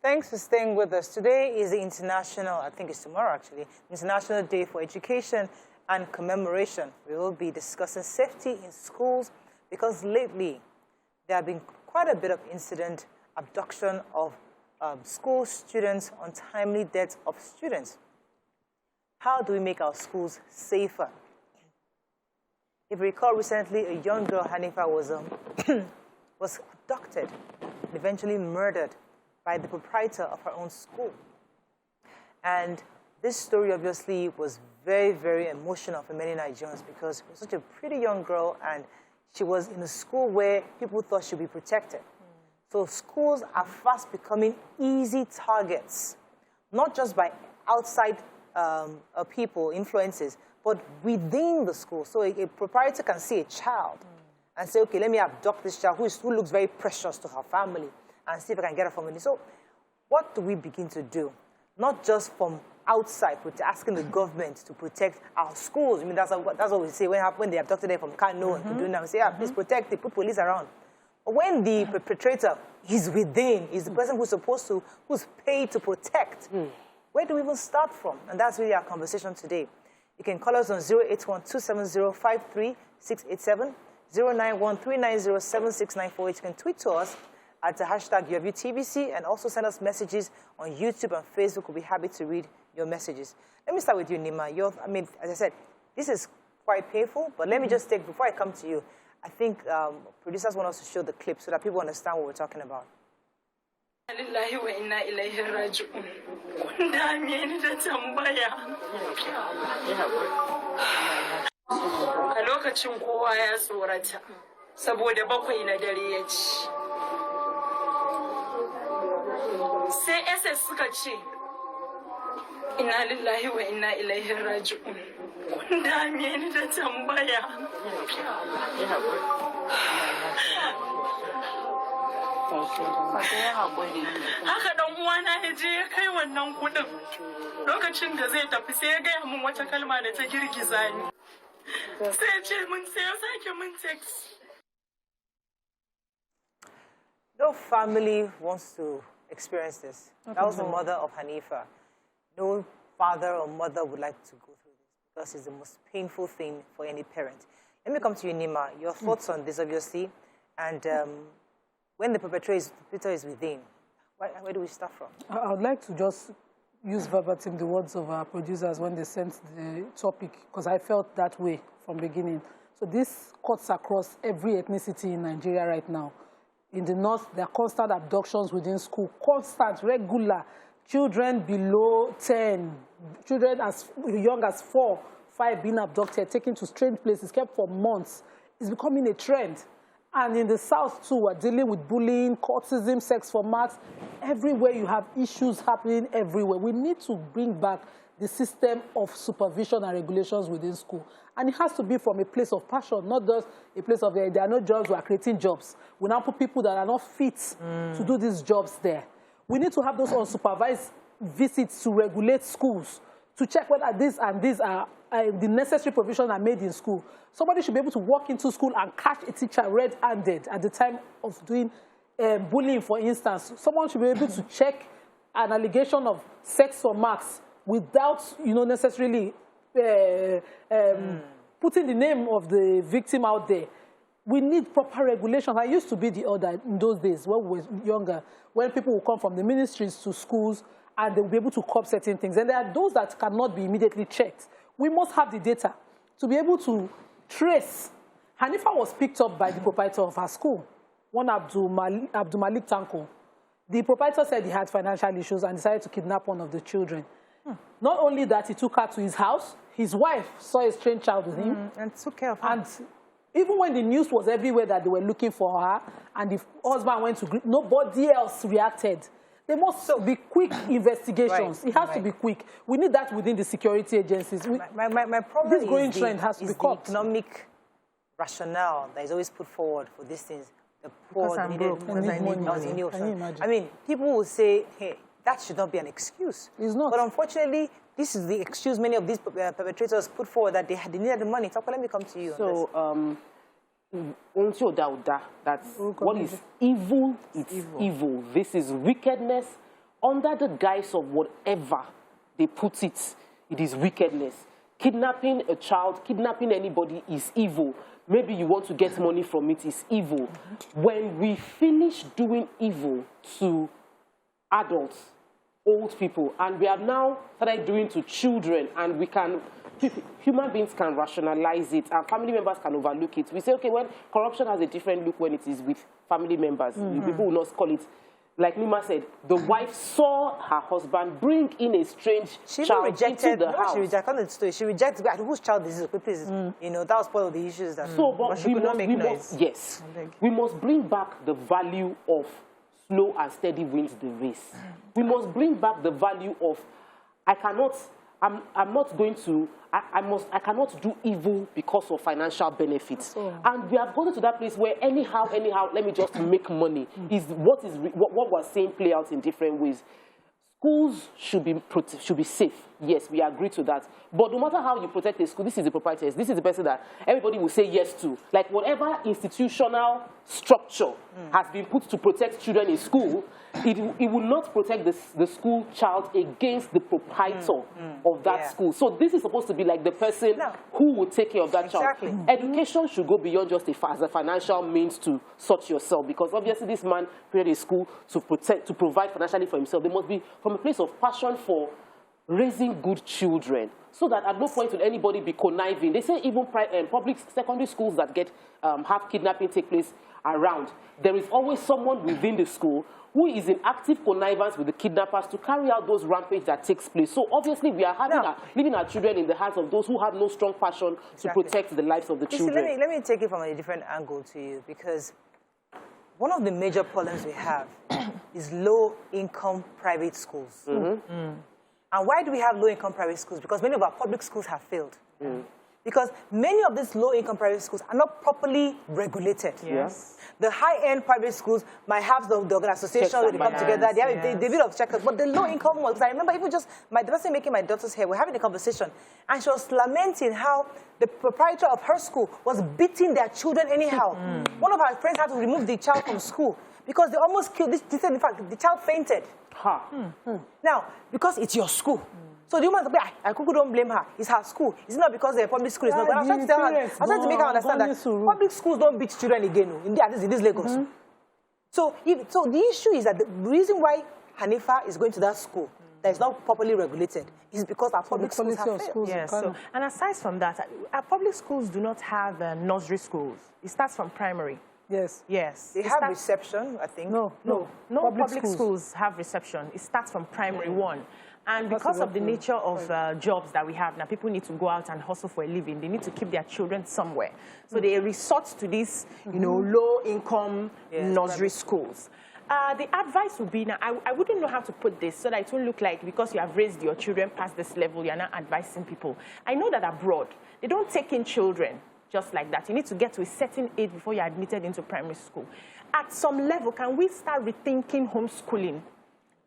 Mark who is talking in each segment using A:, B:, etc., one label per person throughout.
A: Thanks for staying with us. Today is the International, I think it's tomorrow actually, International Day for Education and Commemoration. We will be discussing safety in schools because lately there have been quite a bit of incident, abduction of school students, untimely deaths of students. How do we make our schools safer? If you recall, recently a young girl, Hanifa, was abducted and eventually murdered by the proprietor of her own school. And this story obviously was very, very emotional for many Nigerians because she was such a pretty young girl and she was in a school where people thought she'd be protected. So schools are fast becoming easy targets, not just by outside people, influences, but within the school. So a proprietor can see a child and say, okay, let me abduct this child who looks very precious to her family and see if I can get her family. So what do we begin to do? Not just from outside, but asking the government to protect our schools. I mean, that's what we say when they abducted them from Kano and Kaduna. We say, please protect it, put police around. But when the perpetrator is within, is the person who's paid to protect, where do we even start from? And that's really our conversation today. You can call us on 081-270-53687, 091-390-7694. You can tweet to us at the hashtag GOTV and also send us messages on YouTube and Facebook. We'll be happy to read your messages. Let me start with you, Nima. I mean, as I said, this is quite painful, but let me just take, before I come to you, I think producers want us to show the clip so that people understand what we're talking about.
B: A lokacin kowa ya tsorata saboda bakwai na dare ya ci. Sai SS suka ce inna lillahi wa inna ilaihi raji'un. Kun dame ni da tambaya. Haka dan uwana ya je ya kai wannan kudin. Lokacin da zai tafi sai ya gaya min wata kalma da ta girgiza ni. Sai ya ce min sai ya sake min text.
A: No family wants to experience this. That was the mother of Hanifa. No father or mother would like to go through this because it's the most painful thing for any parent. Let me come to you, Nima. Your thoughts on this, obviously, and when the perpetrator is within, where do we start from?
C: I would like to just use verbatim the words of our producers when they sent the topic, because I felt that way from the beginning. So this cuts across every ethnicity in Nigeria right now. In the north, there are constant abductions within school, constant, regular. Children below 10, children as young as 4, 5 being abducted, taken to strange places, kept for months. It's becoming a trend. And in the south, too, we're dealing with bullying, cultism, sex for marks. Everywhere you have issues happening everywhere. We need to bring back the system of supervision and regulations within school. And it has to be from a place of passion, not just a place of, there are no jobs, we are creating jobs. We now put people that are not fit to do these jobs there. We need to have those unsupervised visits to regulate schools, to check whether this and these are the necessary provisions are made in school. Somebody should be able to walk into school and catch a teacher red-handed at the time of doing bullying, for instance. Someone should be able to check an allegation of sex or marks without, necessarily putting the name of the victim out there. We need proper regulations. I used to be the order in those days when we were younger, when people would come from the ministries to schools and they will be able to cop certain things. And there are those that cannot be immediately checked. We must have the data to be able to trace. Hanifa was picked up by the proprietor of her school, one Abdul Malik Tanko. The proprietor said he had financial issues and decided to kidnap one of the children. Not only that, he took her to his house. His wife saw a strange child with him. And took care of her. And even when the news was everywhere that they were looking for her, and the husband went to grief, nobody else reacted. There must be quick investigations. It has to be quick. We need that within the security agencies.
A: My problem
C: this growing trend has to be caught.
A: The economic rationale that is always put forward for these things. The poor, the needed money. I mean, people will say, hey, that should not be an excuse. It's not. But unfortunately, this is the excuse many of these perpetrators put forward, that they needed the money. So let me come to you.
D: So, that what is evil, it's evil. This is wickedness under the guise of whatever they put it, it is wickedness. Kidnapping a child, kidnapping anybody is evil. Maybe you want to get money from it, is evil. When we finish doing evil to adults, old people, and we have now started doing to children, and we can, human beings can rationalize it, and family members can overlook it. We say, okay, when corruption has a different look when it is with family members, people will not call it. Like Nima said, the wife saw her husband bring in a strange child into the house.
A: She rejected whose child this is. You know, that was part of the issues that.
D: So, but we must bring back the value of slow and steady wins the race. We must bring back the value of I cannot do evil because of financial benefits. And we have gotten to that place where anyhow, let me just make money is what we're saying play out in different ways. Schools should be safe. Yes, we agree to that. But no matter how you protect a school, this is the proprietor. This is the person that everybody will say yes to. Like whatever institutional structure has been put to protect children in school, it will not protect the school child against the proprietor of that school. So this is supposed to be like the person who will take care of that child. Education should go beyond just as a financial means to sort yourself, because obviously this man created a school to provide financially for himself. There must be from a place of passion for raising good children, so that at no point will anybody be conniving. They say even public secondary schools that have kidnapping take place around, there is always someone within the school who is in active connivance with the kidnappers to carry out those rampage that takes place. So obviously we are leaving our children in the hands of those who have no strong passion to protect the lives of the children.
A: Let me take it from a different angle to you, because one of the major problems we have is low-income private schools. And why do we have low-income private schools? Because many of our public schools have failed. Because many of these low-income private schools are not properly regulated.
E: Yes.
A: The high-end private schools might have the association where they come together. They have a bit of checkers. But the low-income ones, I remember even just my daughter making my daughter's hair, we're having a conversation, and she was lamenting how the proprietor of her school was beating their children anyhow. One of her friends had to remove the child from school because they almost killed this. In fact, the child fainted. Now, because it's your school. So the woman, I don't blame her. It's her school. It's not because they're public school. It's not. But I'm trying to tell her, I'm trying to make her understand that public schools don't beat children again in this Lagos. So the issue is that the reason why Hanifa is going to that school that is not properly regulated is because our public schools have failed.
E: Yes. So, and aside from that, our public schools do not have nursery schools. It starts from primary.
C: Yes.
E: Yes.
A: They have reception, I think.
E: No public schools have reception. It starts from primary one. And because of the nature of jobs that we have now, people need to go out and hustle for a living. They need to keep their children somewhere. So they resort to these, low-income nursery schools. The advice would be, now, I wouldn't know how to put this so that it won't look like because you have raised your children past this level, you're not advising people. I know that abroad, they don't take in children just like that. You need to get to a certain age before you're admitted into primary school. At some level, can we start rethinking homeschooling?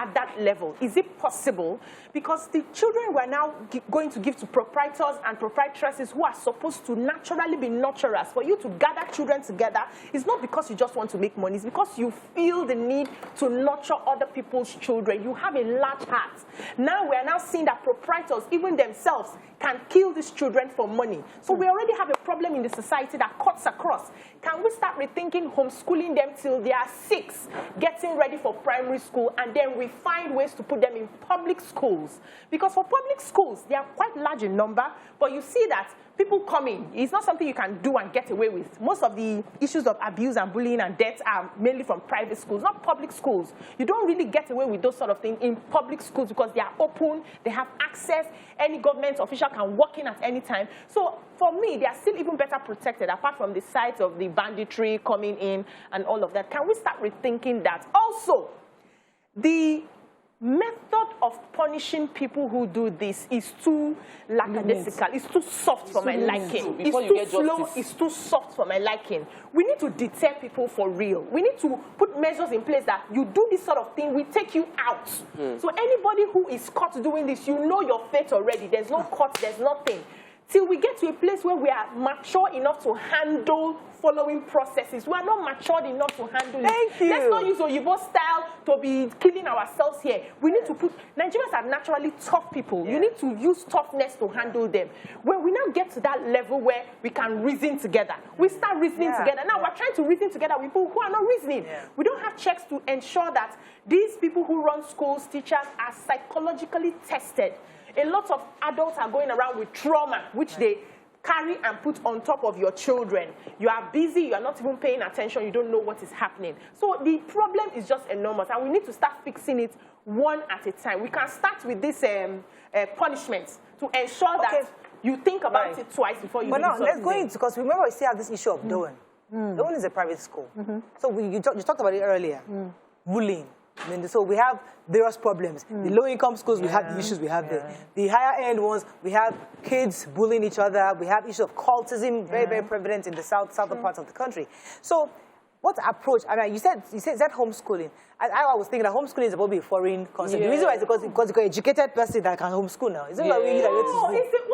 E: At that level, is it possible? Because the children we're now going to give to proprietors and proprietresses who are supposed to naturally be nurturers, for you to gather children together, is not because you just want to make money, it's because you feel the need to nurture other people's children. You have a large heart. Now we're now seeing that proprietors, even themselves, can kill these children for money. So we already have a problem in the society that cuts across. Can we start rethinking homeschooling them till they are 6, getting ready for primary school, and then we find ways to put them in public schools? Because for public schools, they are quite large in number, but you see that people coming, it's not something you can do and get away with. Most of the issues of abuse and bullying and death are mainly from private schools, not public schools. You don't really get away with those sort of things in public schools because they are open, they have access, any government official can walk in at any time. So for me, they are still even better protected, apart from the sight of the banditry coming in and all of that. Can we start rethinking that? Also, the method of punishing people who do this is too lackadaisical. It's too soft for my liking. It's too slow. It's too soft for my liking. We need to deter people for real. We need to put measures in place that you do this sort of thing, we take you out. So anybody who is caught doing this, you know your fate already. There's no court, there's nothing. Till we get to a place where we are mature enough to handle following processes. We are not matured enough to handle it.
A: Thank you.
E: Let's not use Oyibo style to be killing ourselves here. We need to put, Nigerians are naturally tough people.
A: Yeah.
E: You need to use toughness to handle them. When we now get to that level where we can reason together, we start reasoning together. Now we're trying to reason together with people who are not reasoning. We don't have checks to ensure that these people who run schools, teachers, are psychologically tested. A lot of adults are going around with trauma, which they carry and put on top of your children. You are busy, you are not even paying attention, you don't know what is happening. So the problem is just enormous, and we need to start fixing it one at a time. We can start with this punishments to ensure that you think about it twice before you do something.
A: But now, let's go into, because remember we still have this issue of Doan. Doan is a private school. So you talked about it earlier. Bullying. I mean, so we have various problems. The low-income schools, we have the issues we have there. The higher-end ones, we have kids bullying each other. We have issues of cultism, very, very prevalent in the southern parts of the country. So what approach? I mean, you said that homeschooling. I was thinking that homeschooling is about to be a foreign concept. The reason why is because you've got an educated person that can homeschool now. Isn't that really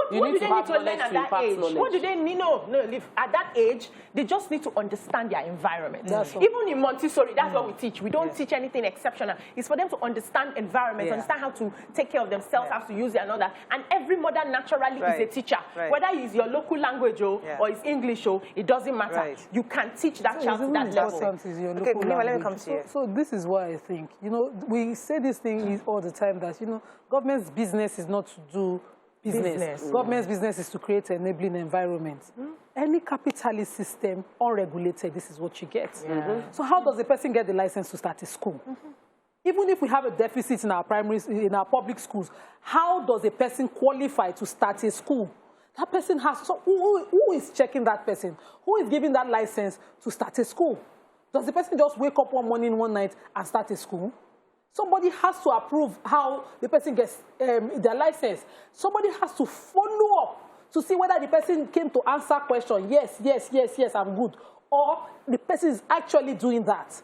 E: what do they need to learn at that age? What do they need? No, at that age, they just need to understand their environment. Even in Montessori, that's what we teach. We don't teach anything exceptional. It's for them to understand environment, understand how to take care of themselves, how to use it and all that. And every mother naturally is a teacher. Whether it's your local language or it's English, it doesn't matter. You can teach that child to that level.
A: Okay, let me come to you.
C: So this is why I think, we say this thing all the time that, government's business is not to do business. Government's business is to create an enabling environment. Any capitalist system, unregulated, this is what you get. So how does a person get the license to start a school? Even if we have a deficit in our public schools, how does a person qualify to start a school? That person has, so who is checking that person? Who is giving that license to start a school? Does the person just wake up one morning, one night, and start a school? Somebody has to approve how the person gets their license. Somebody has to follow up to see whether the person came to answer question, yes, I'm good. Or the person is actually doing that.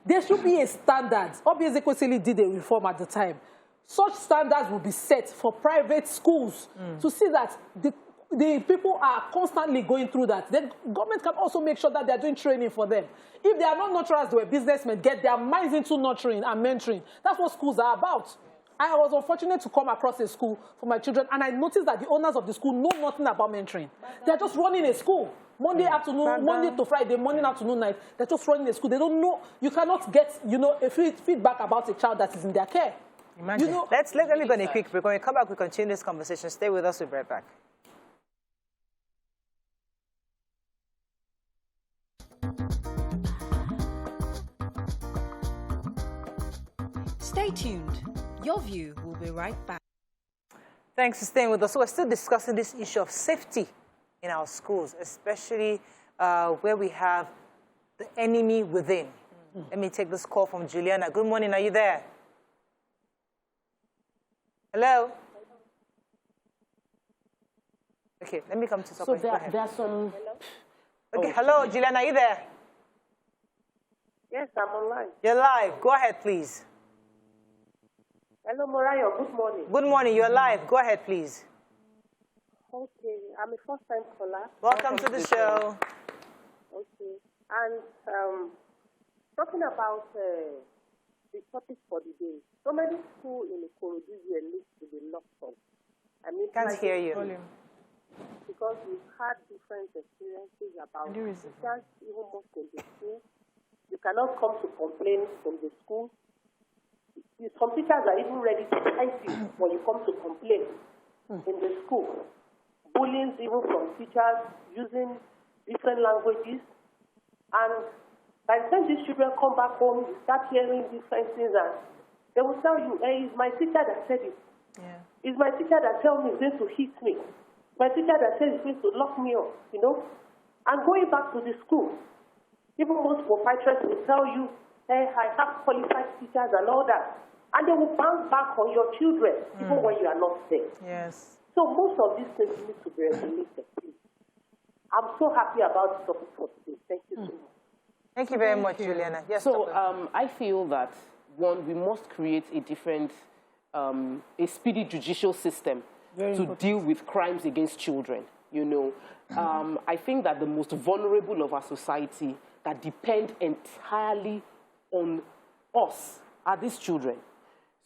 C: There should be a standard. Obviously, Kwesili did a reform at the time. Such standards will be set for private schools to see that the people are constantly going through that. The government can also make sure that they're doing training for them. If they are not nurturers, they were businessmen, get their minds into nurturing and mentoring. That's what schools are about. I was unfortunate to come across a school for my children, and I noticed that the owners of the school know nothing about mentoring. They're just running a school. Monday afternoon, Monday to Friday, morning, afternoon, night. They're just running a school. They don't know. You cannot get, a feedback about a child that is in their care.
A: Imagine. Let me go on a quick break. When we come back, we continue this conversation. Stay with us. We'll be right back.
F: Stay tuned. Your view will be right back.
A: Thanks for staying with us. So we're still discussing this issue of safety in our schools, especially where we have the enemy within. Let me take this call from Juliana. Good morning. Are you there? Hello? Okay, let me come to
D: So there are some...
A: Okay, hello, Juliana, are you there?
G: Yes, I'm online.
A: You're live. Go ahead, please.
G: Hello, Morayo. Good morning.
A: Good morning. You're live. Go ahead, please.
G: Okay, I'm a first-time caller.
A: Welcome to the show.
G: Okay, and talking about the topic for the day. So many schools in the Ikorodu need to be locked up. I mean,
A: can't hear you.
G: Because we've had different experiences about teachers, even most in the school. You cannot come to complain from the school. Some teachers are even ready to fight you when you come to complain in the school. Bullying even from teachers using different languages. And by the time these children come back home, you start hearing different things and they will tell you, hey, it's my teacher that said it. It's my teacher that tells me he's going to hit me. My teacher that says he's going to lock me up, And going back to the school, even most proprietors will tell you, hey, I have qualified teachers and all that. And they will bounce back on your children, even when you are not there.
A: Yes.
G: So most of these things need to be regulated, please. I'm so happy about the topic for today. Thank you so much.
A: Thank you very much, Juliana. Yes,
D: so I feel that, one, we must create a different, a speedy judicial system to deal with crimes against children. you know. I think that the most vulnerable of our society that depend entirely on us are these children.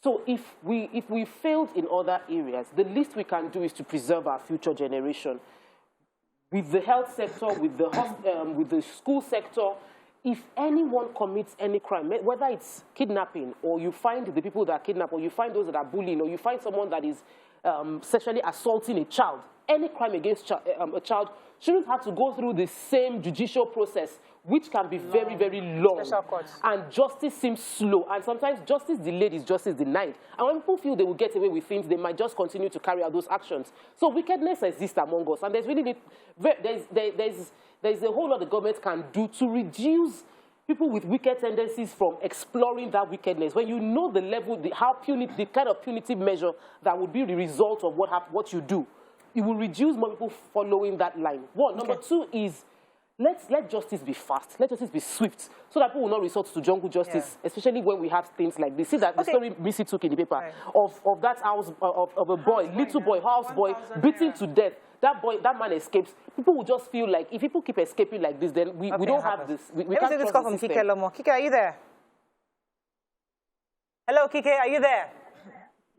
D: So if we failed in other areas, the least we can do is to preserve our future generation. With the health sector, with the school sector, if anyone commits any crime, whether it's kidnapping, or you find the people that kidnap, or you find those that are bullying, or you find someone that is sexually assaulting a child, any crime against a child shouldn't have to go through the same judicial process, which can be very, very long.
A: Special courts.
D: And justice seems slow. And sometimes justice delayed is justice denied. And when people feel they will get away with things, they might just continue to carry out those actions. So wickedness exists among us. And there's really, there's a whole lot the government can do to reduce people with wicked tendencies from exploring that wickedness. When you know the level, the kind of punitive measure that would be the result of what you do, it will reduce more people following that line. One. Number two is, let justice be fast. Let justice be swift, so that people will not resort to jungle justice, especially when we have things like this. See that the story Missy took in the paper of that house of a boy, little boy, house boy, beaten to death. That man escapes. People will just feel like if people keep escaping like this, then we don't have this. We
A: Let me take this call from Kike Lomo. Kike, are you there? Hello, Kike, are you there?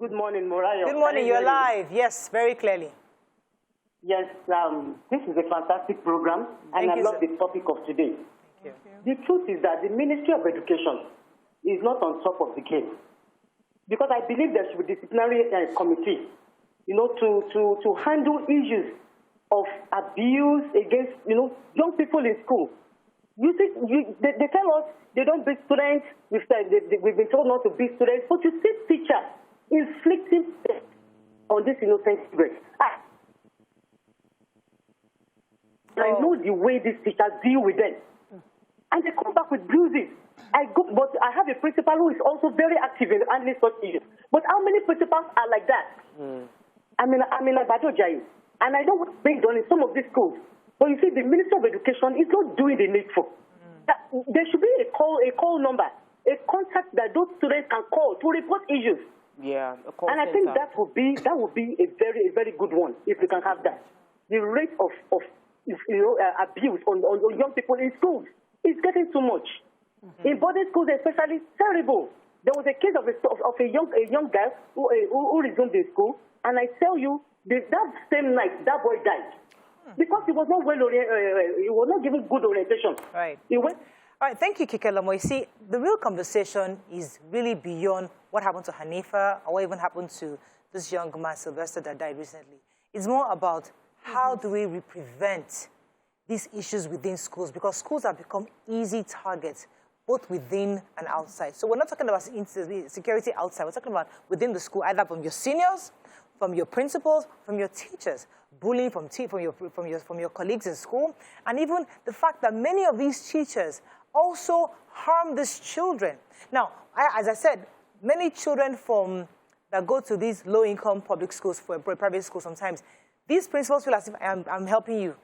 H: Good morning, Morayo.
A: Good morning. You're live. Yes, very clearly.
H: Yes, this is a fantastic program, and I love the topic of today.
A: Thank you.
H: The truth is that the Ministry of Education is not on top of the game, because I believe there should be a disciplinary committee, you know, to handle issues of abuse against, you know, young people in school. You see, they tell us they don't beat students. We've been told not to beat students, but you see teachers inflicting on this innocent children. I know the way these teachers deal with them. And they come back with bruises. But I have a principal who is also very active in handling such issues. But how many principals are like that? I mean, Badojayu. And I know what's being done in some of these schools. But you see, the Minister of Education is not doing the needful. There should be a call number, a contact that those students can call to report issues.
D: Yeah, a call
H: and I think that would be a very good one if we can have that. The rate of abuse on young people in schools is getting too much. In boarding schools, especially, terrible. There was a case of a young girl who resumed in school, and I tell you, that same night, that boy died because he was not he was not given good orientation.
A: Right.
H: He went.
A: All right, thank you, Kike Lomo. You see, the real conversation is really beyond what happened to Hanifa or what even happened to this young man, Sylvester, that died recently. It's more about how do we prevent these issues within schools, because schools have become easy targets, both within and outside. So we're not talking about security outside. We're talking about within the school, either from your seniors, from your principals, from your teachers, bullying from your colleagues in school, and even the fact that many of these teachers also harm these children. Now, as I said, many children that go to these low-income public schools, for private schools sometimes, these principals feel as if I'm helping you.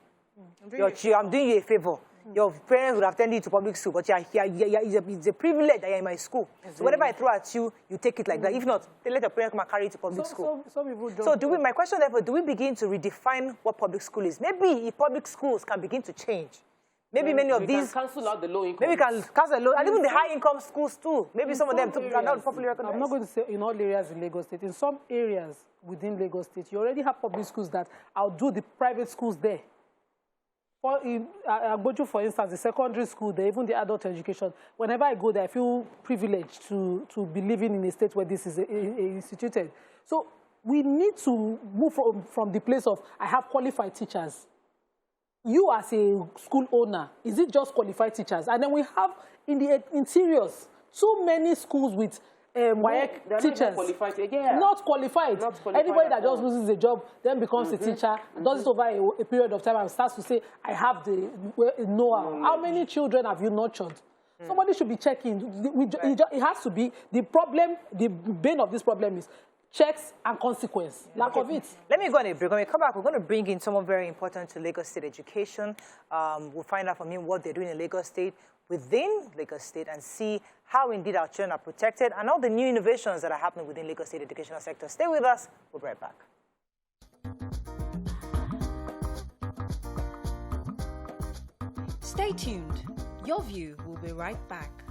A: I'm doing you a favor. Your parents would have sent you to public school, but it's a privilege that you're in my school. So whatever I throw at you, you take it like that. If not, they let your parents come and carry you to public school. So my question therefore, do we begin to redefine what public school is? Maybe if public schools can begin to change. Maybe many of these...
D: cancel out the low income.
A: Maybe we can cancel the low, and even the high income schools too. Maybe some of them are not properly recognized.
C: I'm not going to say in all areas in Lagos State. In some areas within Lagos State, you already have public schools that outdo the private schools there. In Agboju, for instance, the secondary school there, even the adult education, whenever I go there, I feel privileged to be living in a state where this is instituted. So we need to move from the place of, I have qualified teachers. You as a school owner, is it just qualified teachers? And then we have in the interiors too many schools with teachers not qualified. Anybody that just loses a job then becomes a teacher and does it over a period of time and starts to say, I have the know-how. How many children have you nurtured? Somebody should be checking. It has to be the problem. The bane of this problem is checks and consequence. Lack of it.
A: Let me go on a break. When we come back, we're going to bring in someone very important to Lagos State education. We'll find out from him what they're doing in Lagos State, within Lagos State, and see how indeed our children are protected and all the new innovations that are happening within Lagos State educational sector. Stay with us. We'll be right back.
F: Stay tuned. Your view will be right back.